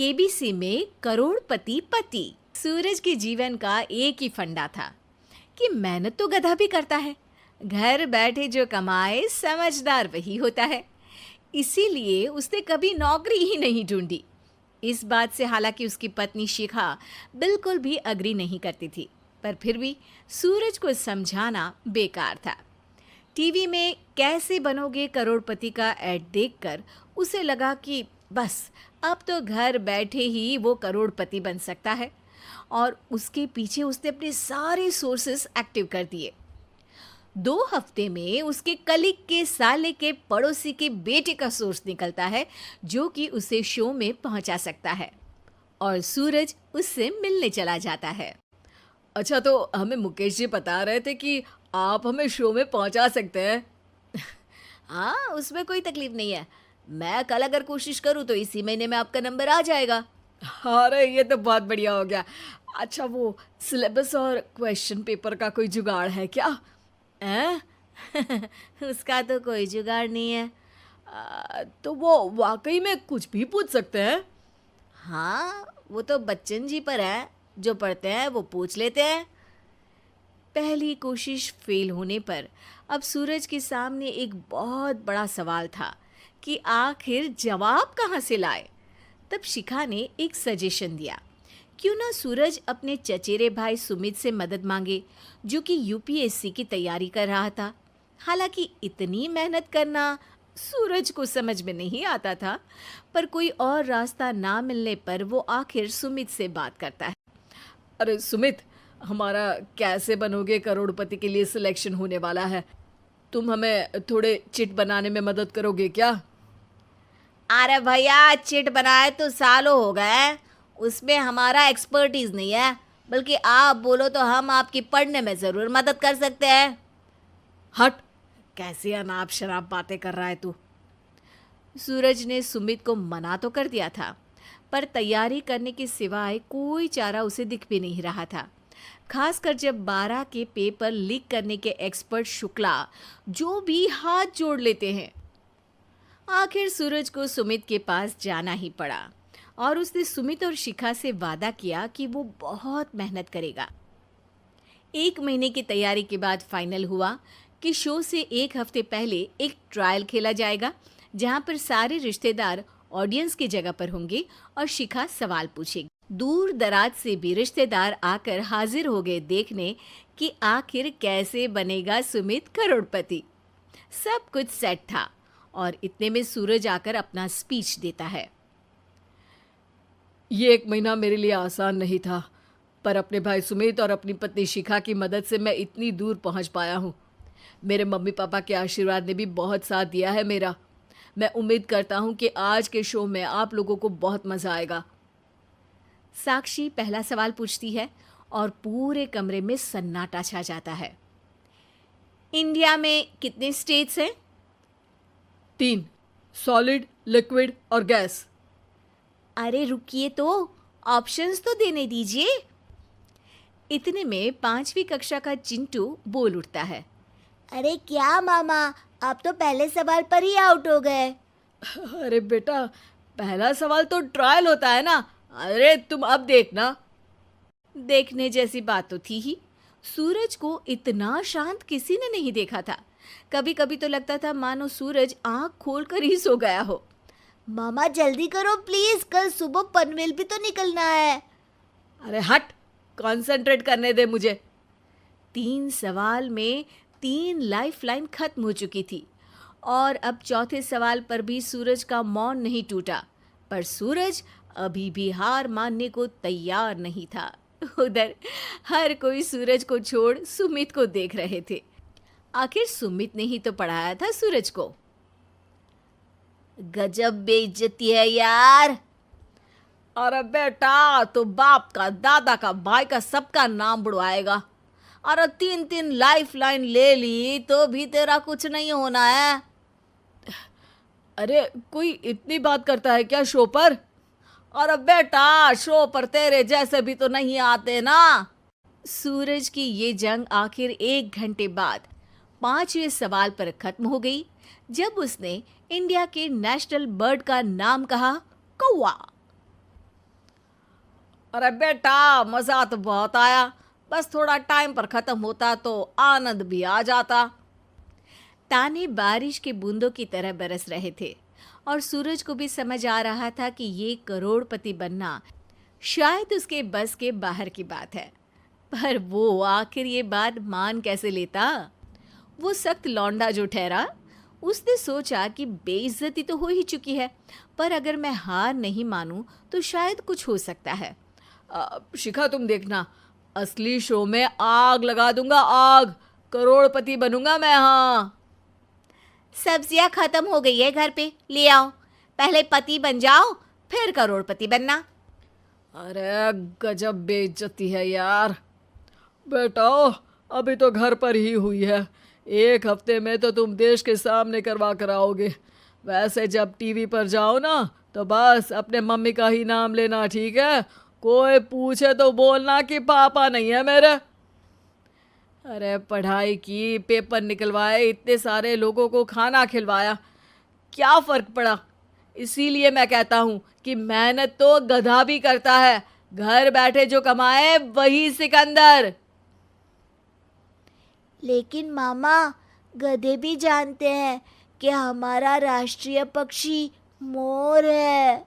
KBC में करोड़पति पति। सूरज के जीवन का एक ही फंडा था कि मेहनत तो गधा भी करता है, घर बैठे जो कमाए समझदार वही होता है। इसीलिए उसने कभी नौकरी ही नहीं ढूंढी। इस बात से हालांकि उसकी पत्नी शिखा बिल्कुल भी अग्री नहीं करती थी, पर फिर भी सूरज को समझाना बेकार था। टीवी में कैसे बनोगे करोड़पति का ऐड देखकर उसे लगा कि बस अब तो घर बैठे ही वो करोड़पति बन सकता है, और उसके पीछे उसने अपने सारे सोर्सेस एक्टिव कर दिए। 2 हफ्ते में उसके कलीग के साले के पड़ोसी के बेटे का सोर्स निकलता है जो कि उसे शो में पहुंचा सकता है, और सूरज उससे मिलने चला जाता है। अच्छा, तो हमें मुकेश जी बता रहे थे कि आप हमें शो में पहुंचा सकते हैं। हाँ, उसमें कोई तकलीफ नहीं है। मैं कल अगर कोशिश करूँ तो इसी महीने में आपका नंबर आ जाएगा। अरे ये तो बहुत बढ़िया हो गया। अच्छा, वो सिलेबस और क्वेश्चन पेपर का कोई जुगाड़ है क्या? हैं? उसका तो कोई जुगाड़ नहीं है। तो वो वाकई में कुछ भी पूछ सकते हैं? हाँ, वो तो बच्चन जी पर है, जो पढ़ते हैं वो पूछ लेते हैं। पहली कोशिश फेल होने पर अब सूरज के सामने एक बहुत बड़ा सवाल था कि आखिर जवाब कहाँ से लाए। तब शिखा ने एक सजेशन दिया, क्यों ना सूरज अपने चचेरे भाई सुमित से मदद मांगे, जो कि यूपीएससी की तैयारी कर रहा था। हालांकि इतनी मेहनत करना सूरज को समझ में नहीं आता था, पर कोई और रास्ता ना मिलने पर वो आखिर सुमित से बात करता है। अरे सुमित, हमारा कैसे बनोगे करोड़पति के लिए सिलेक्शन होने वाला है। तुम हमें थोड़े चिट बनाने में मदद करोगे क्या? अरे भैया, चिट बनाए तो सालों हो गए, उसमें हमारा एक्सपर्टीज नहीं है, बल्कि आप बोलो तो हम आपकी पढ़ने में ज़रूर मदद कर सकते हैं। हट, कैसी अनाप शराब बातें कर रहा है तू। सूरज ने सुमित को मना तो कर दिया था, पर तैयारी करने के सिवाय कोई चारा उसे दिख भी नहीं रहा था। खासकर जब 12 के पेपर लीक करने के एक्सपर्ट शुक्ला जो भी हाथ जोड़ लेते हैं। आखिर सूरज को सुमित के पास जाना ही पड़ा, और उसने सुमित और शिखा से वादा किया कि वो बहुत मेहनत करेगा। 1 महीने की तैयारी के बाद फाइनल हुआ कि शो से 1 हफ्ते पहले एक ट्रायल खेला जाएगा, जहां पर सारे रिश्तेदार ऑडियंस की जगह पर होंगे और शिखा सवाल पूछेगी। दूर दराज से भी रिश्तेदार आकर हाजिर हो गए देखने कि आखिर कैसे बनेगा सुमित करोड़पति। सब कुछ सेट था, और इतने में सूरज आकर अपना स्पीच देता है। ये 1 महीना मेरे लिए आसान नहीं था, पर अपने भाई सुमित और अपनी पत्नी शिखा की मदद से मैं इतनी दूर पहुंच पाया हूँ। मेरे मम्मी पापा के आशीर्वाद ने भी बहुत साथ दिया है मेरा। मैं उम्मीद करता हूँ कि आज के शो में आप लोगों को बहुत मज़ा आएगा। साक्षी पहला सवाल पूछती है और पूरे कमरे में सन्नाटा छा जाता है। इंडिया में कितने स्टेट्स हैं? 3, सॉलिड, लिक्विड और गैस। अरे रुकिए, तो ऑप्शंस तो देने दीजिए। इतने में 5वीं कक्षा का चिंटू बोल उठता है। अरे क्या मामा, आप तो पहले सवाल पर ही आउट हो गए। अरे बेटा, पहला सवाल तो ट्रायल होता है ना। अरे तुम अब देखना। देखने जैसी बात तो थी ही। सूरज को इतना शांत किसी ने नहीं देखा था। कभी कभी तो लगता था मानो सूरज आंख खोलकर ही सो गया हो। मामा जल्दी करो प्लीज, कल सुबह पनवेल भी तो निकलना है। अरे हट, कंसंट्रेट करने दे मुझे। 3 सवाल में 3 लाइफलाइन खत्म हो चुकी थी, और अब चौथे सवाल पर भी सूरज का मौन नहीं टूटा। पर सूरज अभी भी हार मानने को तैयार नहीं था। उधर हर कोई सूरज को छोड़ सुमित को देख रहे थे। आखिर सुमित ने ही तो पढ़ाया था सूरज को। गजब बेइज्जती है यार। अरे बेटा, तो बाप का, दादा का, भाई का, सबका नाम बुड़वाएगा। अरे 3 लाइफलाइन ले ली तो भी तेरा कुछ नहीं होना है। अरे कोई इतनी बात करता है क्या शो पर? अरे बेटा, शो पर तेरे जैसे भी तो नहीं आते ना। सूरज की ये जंग आखिर 1 घंटे बाद 5वें सवाल पर खत्म हो गई, जब उसने इंडिया के नेशनल बर्ड का नाम कहा, कौवा। अरे बेटा, मजा तो बहुत आया, बस थोड़ा टाइम पर खत्म होता तो आनंद भी आ जाता। ताने बारिश के बूंदों की तरह बरस रहे थे और सूरज को भी समझ आ रहा था कि ये करोड़पति बनना शायद उसके बस के बाहर की बात है। पर वो आखिर ये बात मान कैसे लेता? वो सख्त लौंडा जो ठहरा, उसने सोचा कि बेइज्जती तो हो ही चुकी है, पर अगर मैं हार नहीं मानूं तो शायद कुछ हो सकता है। शिखा, तुम देखना, असली शो में आग लगा दूंगा, आग, करोड़पति बनूंगा मैं। हाँ, सब्जियां खत्म हो गई है घर पे, ले आओ। पहले पति बन जाओ, फिर करोड़पति बनना। अरे गजब बेइज्जती है यार। बेटा, अभी तो घर पर ही हुई है, 1 हफ्ते में तो तुम देश के सामने करवा कर आओगे। वैसे जब टीवी पर जाओ ना तो बस अपने मम्मी का ही नाम लेना, ठीक है? कोई पूछे तो बोलना कि पापा नहीं है मेरे। अरे पढ़ाई की, पेपर निकलवाए, इतने सारे लोगों को खाना खिलवाया, क्या फ़र्क पड़ा? इसीलिए मैं कहता हूँ कि मेहनत तो गधा भी करता है, घर बैठे जो कमाए वही सिकंदर। लेकिन मामा, गधे भी जानते हैं कि हमारा राष्ट्रीय पक्षी मोर है।